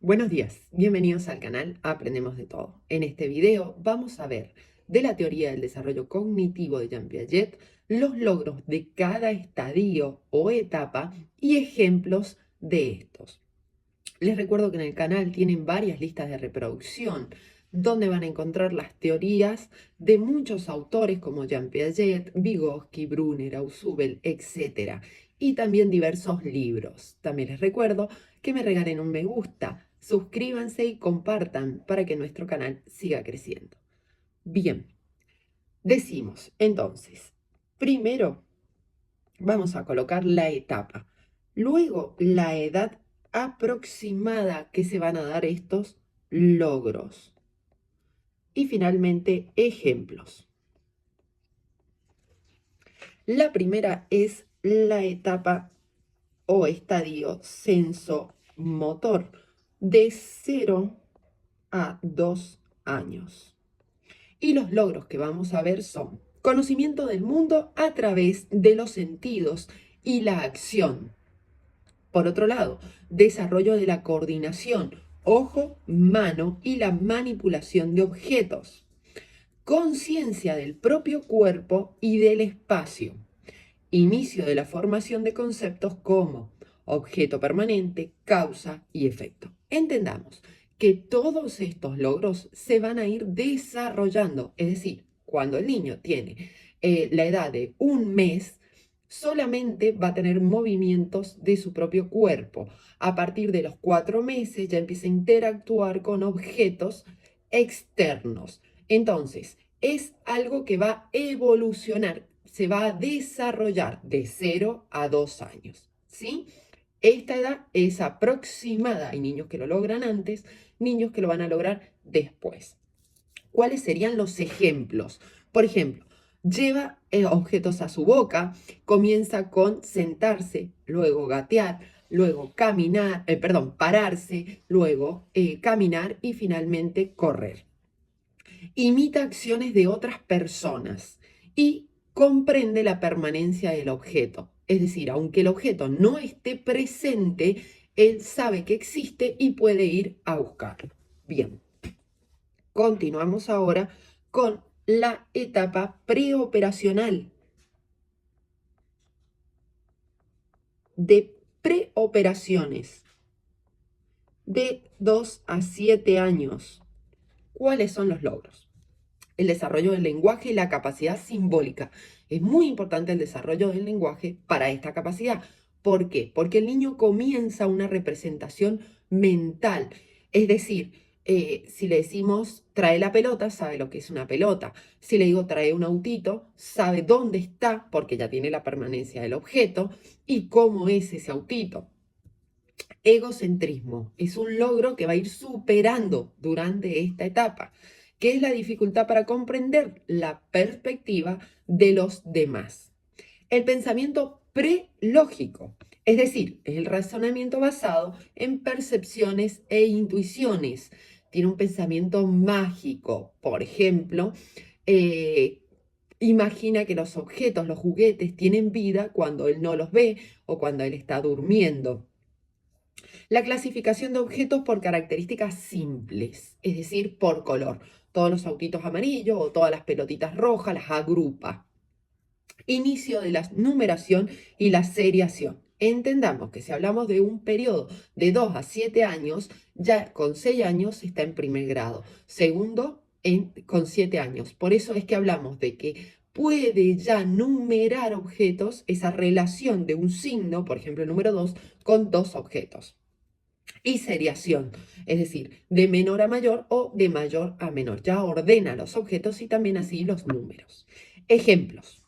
Buenos días, bienvenidos al canal Aprendemos de Todo. En este video vamos a ver de la teoría del desarrollo cognitivo de Jean Piaget, los logros de cada estadio o etapa y ejemplos de estos. Les recuerdo que en el canal tienen varias listas de reproducción donde van a encontrar las teorías de muchos autores como Jean Piaget, Vygotsky, Brunner, Ausubel, etc. Y también diversos libros. También les recuerdo que me regalen un me gusta, suscríbanse y compartan para que nuestro canal siga creciendo. Bien, decimos entonces, primero vamos a colocar la etapa, luego la edad aproximada que se van a dar estos logros y finalmente ejemplos. La primera es la etapa o estadio sensomotor de 0 a 2 años. Y los logros que vamos a ver son conocimiento del mundo a través de los sentidos y la acción. Por otro lado, desarrollo de la coordinación, ojo, mano y la manipulación de objetos. Conciencia del propio cuerpo y del espacio. Inicio de la formación de conceptos como objeto permanente, causa y efecto. Entendamos que todos estos logros se van a ir desarrollando, es decir, cuando el niño tiene la edad de un mes, solamente va a tener movimientos de su propio cuerpo. A partir de los 4 meses ya empieza a interactuar con objetos externos. Entonces, es algo que va a evolucionar, se va a desarrollar de 0 a 2 años, ¿sí? Esta edad es aproximada. Hay niños que lo logran antes, niños que lo van a lograr después. ¿Cuáles serían los ejemplos? Por ejemplo, lleva objetos a su boca, comienza con sentarse, luego gatear, luego caminar, pararse, luego caminar y finalmente correr. Imita acciones de otras personas y comprende la permanencia del objeto. Es decir, aunque el objeto no esté presente, él sabe que existe y puede ir a buscarlo. Bien, continuamos ahora con la etapa preoperacional. De preoperaciones de 2 a 7 años. ¿Cuáles son los logros? El desarrollo del lenguaje y la capacidad simbólica. Es muy importante el desarrollo del lenguaje para esta capacidad. ¿Por qué? Porque el niño comienza una representación mental. Es decir, si le decimos trae la pelota, sabe lo que es una pelota. Si le digo trae un autito, sabe dónde está porque ya tiene la permanencia del objeto y cómo es ese autito. Egocentrismo es un logro que va a ir superando durante esta etapa, que es la dificultad para comprender la perspectiva de los demás. El pensamiento prelógico, es decir, es el razonamiento basado en percepciones e intuiciones. Tiene un pensamiento mágico, por ejemplo, imagina que los objetos, los juguetes, tienen vida cuando él no los ve o cuando él está durmiendo. La clasificación de objetos por características simples, es decir, por color. Todos los autitos amarillos o todas las pelotitas rojas las agrupa. Inicio de la numeración y la seriación. Entendamos que si hablamos de un periodo de 2 a 7 años, ya con 6 años está en primer grado. Segundo, con 7 años. Por eso es que hablamos de que puede ya numerar objetos, esa relación de un signo, por ejemplo el número 2, con 2 objetos. Y seriación, es decir, de menor a mayor o de mayor a menor. Ya ordena los objetos y también así los números. Ejemplos.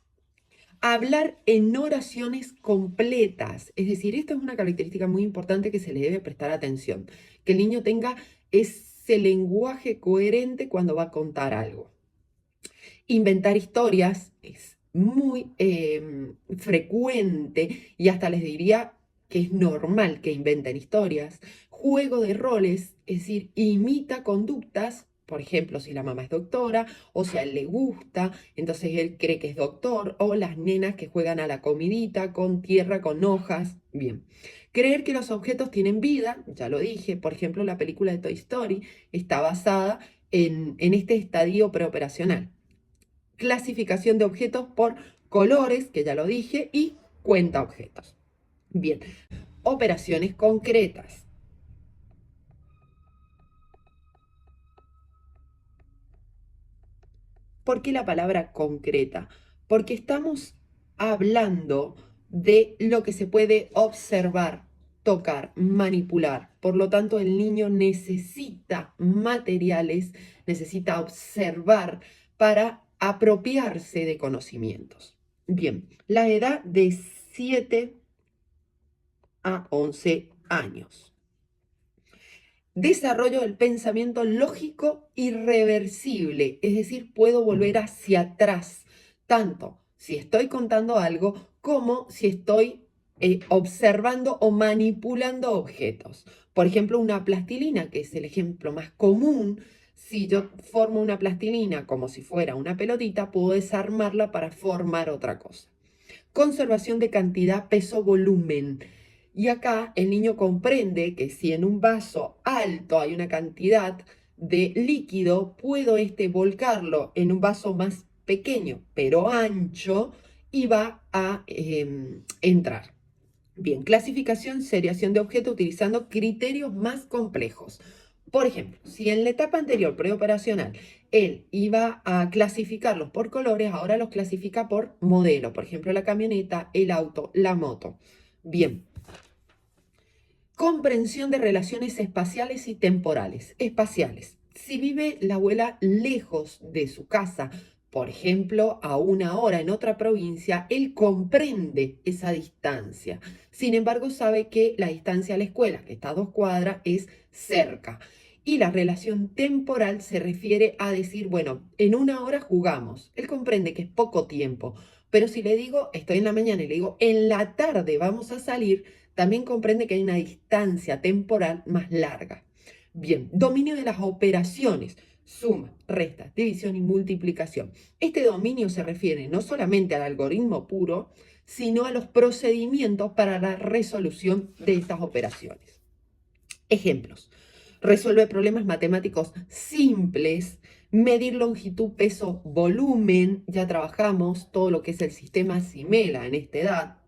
Hablar en oraciones completas. Es decir, esta es una característica muy importante que se le debe prestar atención. Que el niño tenga ese lenguaje coherente cuando va a contar algo. Inventar historias es muy frecuente y hasta les diría que es normal que inventen historias. Juego de roles, es decir, imita conductas Por ejemplo, si la mamá es doctora o si a él le gusta, entonces él cree que es doctor, o las nenas que juegan a la comidita con tierra, con hojas. Bien. Creer que los objetos tienen vida, ya lo dije, por ejemplo, la película de Toy Story está basada en este estadio preoperacional. Clasificación de objetos por colores, que ya lo dije, y cuenta objetos. Bien, operaciones concretas. ¿Por qué la palabra concreta? Porque estamos hablando de lo que se puede observar, tocar, manipular. Por lo tanto, el niño necesita materiales, necesita observar para apropiarse de conocimientos. Bien, la edad de 7 a 11 años. Desarrollo del pensamiento lógico irreversible, es decir, puedo volver hacia atrás, tanto si estoy contando algo como si estoy observando o manipulando objetos. Por ejemplo, una plastilina, que es el ejemplo más común. Si yo formo una plastilina como si fuera una pelotita, puedo desarmarla para formar otra cosa. Conservación de cantidad, peso, volumen. Y acá el niño comprende que si en un vaso alto hay una cantidad de líquido, puedo volcarlo en un vaso más pequeño, pero ancho, y va a entrar. Bien, clasificación, seriación de objetos utilizando criterios más complejos. Por ejemplo, si en la etapa anterior, preoperacional, él iba a clasificarlos por colores, ahora los clasifica por modelo. Por ejemplo, la camioneta, el auto, la moto. Bien. Comprensión de relaciones espaciales y temporales. Espaciales. Si vive la abuela lejos de su casa, por ejemplo, a 1 hora en otra provincia, él comprende esa distancia. Sin embargo, sabe que la distancia a la escuela, que está a 2 cuadras, es cerca. Y la relación temporal se refiere a decir, bueno, en 1 hora jugamos. Él comprende que es poco tiempo. Pero si le digo, estoy en la mañana y le digo, en la tarde vamos a salir, también comprende que hay una distancia temporal más larga. Bien, dominio de las operaciones, suma, resta, división y multiplicación. Este dominio se refiere no solamente al algoritmo puro, sino a los procedimientos para la resolución de estas operaciones. Ejemplos. Resuelve problemas matemáticos simples, medir longitud, peso, volumen, ya trabajamos todo lo que es el sistema Simela en esta edad.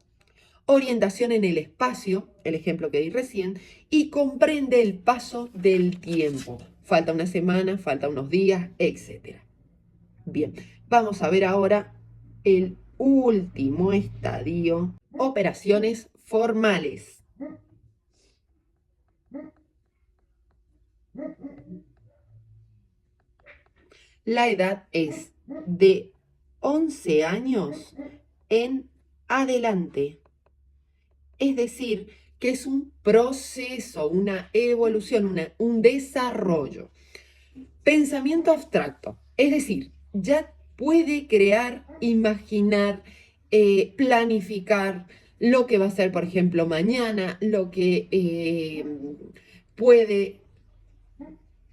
Orientación en el espacio, el ejemplo que di recién, y comprende el paso del tiempo. Falta una semana, falta unos días, etc. Bien, vamos a ver ahora el último estadio, operaciones formales. La edad es de 11 años en adelante. Es decir, que es un proceso, una evolución, un desarrollo. Pensamiento abstracto, es decir, ya puede crear, imaginar, planificar lo que va a ser, por ejemplo, mañana, lo que puede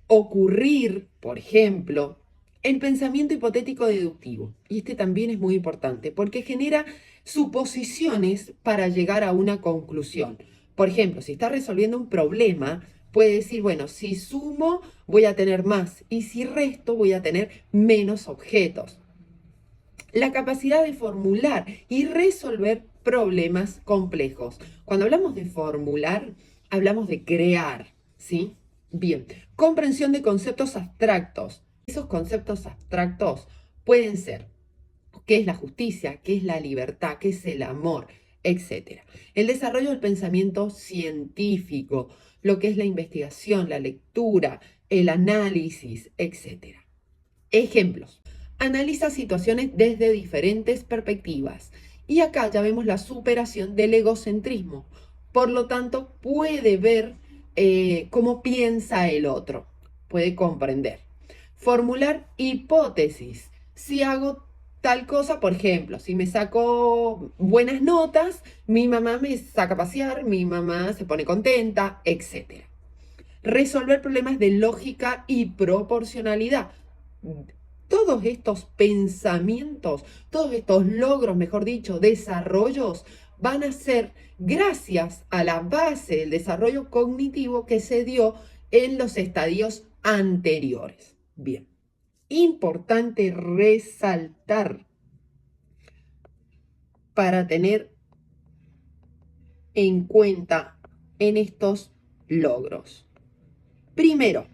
ocurrir, por ejemplo, el pensamiento hipotético deductivo. Y este también es muy importante porque genera suposiciones para llegar a una conclusión. Por ejemplo, si está resolviendo un problema, puede decir, bueno, si sumo voy a tener más y si resto voy a tener menos objetos. La capacidad de formular y resolver problemas complejos. Cuando hablamos de formular, hablamos de crear, ¿sí? Bien, comprensión de conceptos abstractos. Esos conceptos abstractos pueden ser qué es la justicia, qué es la libertad, qué es el amor, etc. El desarrollo del pensamiento científico, lo que es la investigación, la lectura, el análisis, etc. Ejemplos. Analiza situaciones desde diferentes perspectivas. Y acá ya vemos la superación del egocentrismo. Por lo tanto, puede ver cómo piensa el otro. Puede comprender. Formular hipótesis. Si hago tal cosa, por ejemplo, si me saco buenas notas, mi mamá me saca a pasear, mi mamá se pone contenta, etc. resolver problemas de lógica y proporcionalidad. Todos estos pensamientos, todos estos logros, mejor dicho, desarrollos, van a ser gracias a la base del desarrollo cognitivo que se dio en los estadios anteriores. Bien, importante resaltar para tener en cuenta en estos logros. Primero,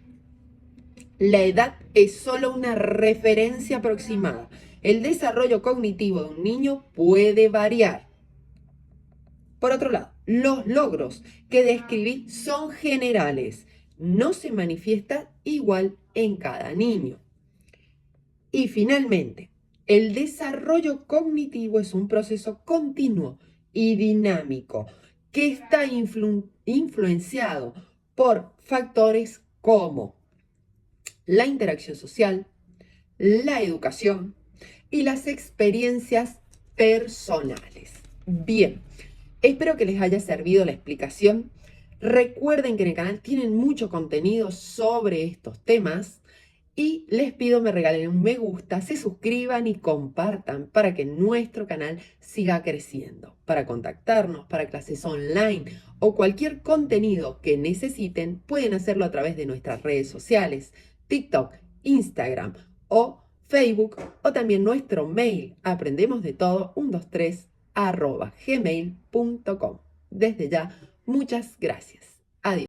la edad es solo una referencia aproximada. El desarrollo cognitivo de un niño puede variar. Por otro lado, los logros que describí son generales. No se manifiesta igual en cada niño. Y finalmente, el desarrollo cognitivo es un proceso continuo y dinámico que está influenciado por factores como la interacción social, la educación y las experiencias personales. Bien, espero que les haya servido la explicación. Recuerden que en el canal tienen mucho contenido sobre estos temas y les pido me regalen un me gusta, se suscriban y compartan para que nuestro canal siga creciendo. Para contactarnos, para clases online o cualquier contenido que necesiten, pueden hacerlo a través de nuestras redes sociales, TikTok, Instagram o Facebook, o también nuestro mail aprendemosdetodo123@gmail.com. Desde ya, muchas gracias. Adiós.